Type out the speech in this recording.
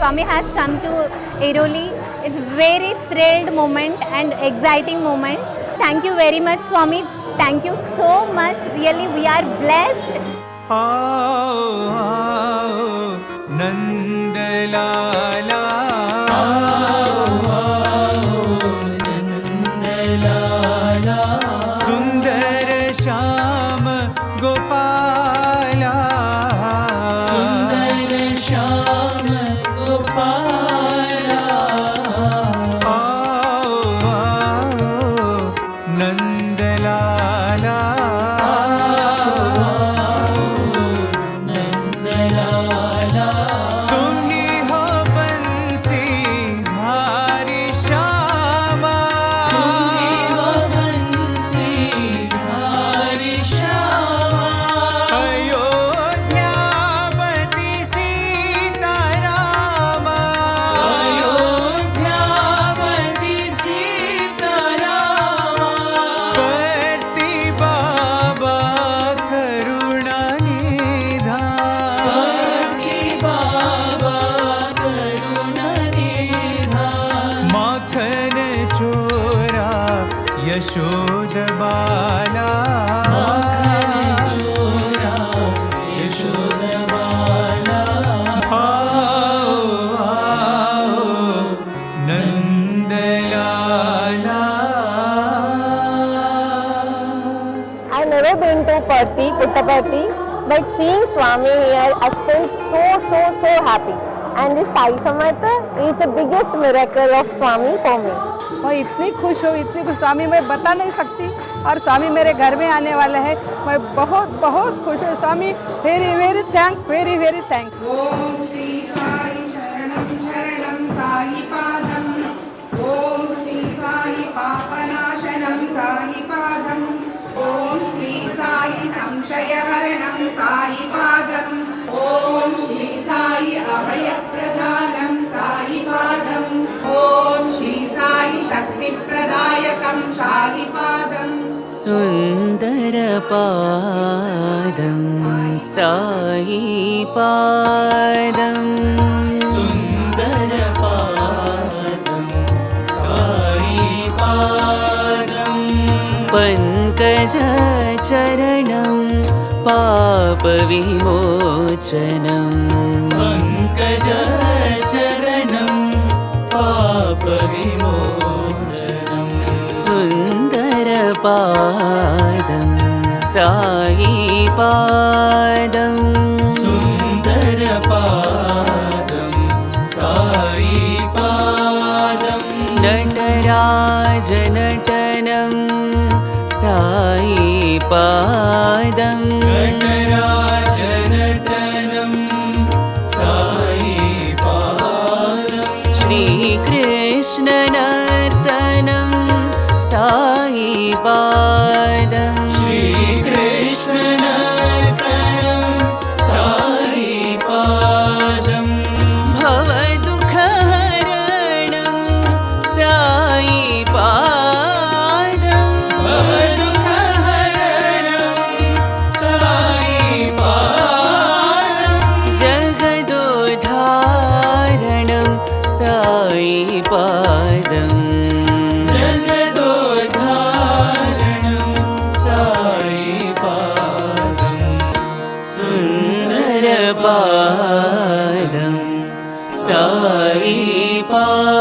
Swami has come to Airoli. It's very thrilled moment and exciting moment. Thank you very much, Swami. Thank you so much. Really, we are blessed. आओ आओ नंदलाला सुंदर श्याम गोपाला सुंदर श्याम गोपाला आओ आओ नंदलाला तुम ही हो बंसी धारी श्यामा अयोध्यापति सीतारामा परती बाबा करुणा निधान माखन चोरा यशोद बाला आओ आओ Nandlala I've never been to Parthi, Puttaparthi, but seeing Swami here, I felt so happy. And this Sai Samarth is the biggest miracle of Swami for me. मैं इतनी खुश हूँ, इतनी खुश, स्वामी मैं बता नहीं सकती। और स्वामी मेरे घर में आने वाले हैं, मैं बहुत बहुत खुश हूँ। Swami very very thanks, very very thanks. ओम श्री साई शरणं शरणं साई पादम ओम श्री साई पापनाशनं साई पादम ओम श्री साई संशयहरणं साई पादम ओम श्री साई अभयप्रदानं साई पादम ओम श्री साई शक्तिप्रदायकं साई पादम सुंदर पादं साई पादं सुंदर पादं साई पादं पंकज चरणं पाप विमोचनं पंकज चरणं पाप विमोचनं सुंदर पादं साई पादं सुंदर पादं साई पादं नटराज नटनं साई पादं नटराज नटनं साई पादं श्रीकृष्ण नर्तनं साई पादं श्रीकृष्ण नर्तनं साई पादं भवदुःखहरणं साई पादं भवदुःखहरणं साई पादं जगदोद्धारणं साई पादं जगदोद्धारणं साई पादं सुंदर पादं साई पादं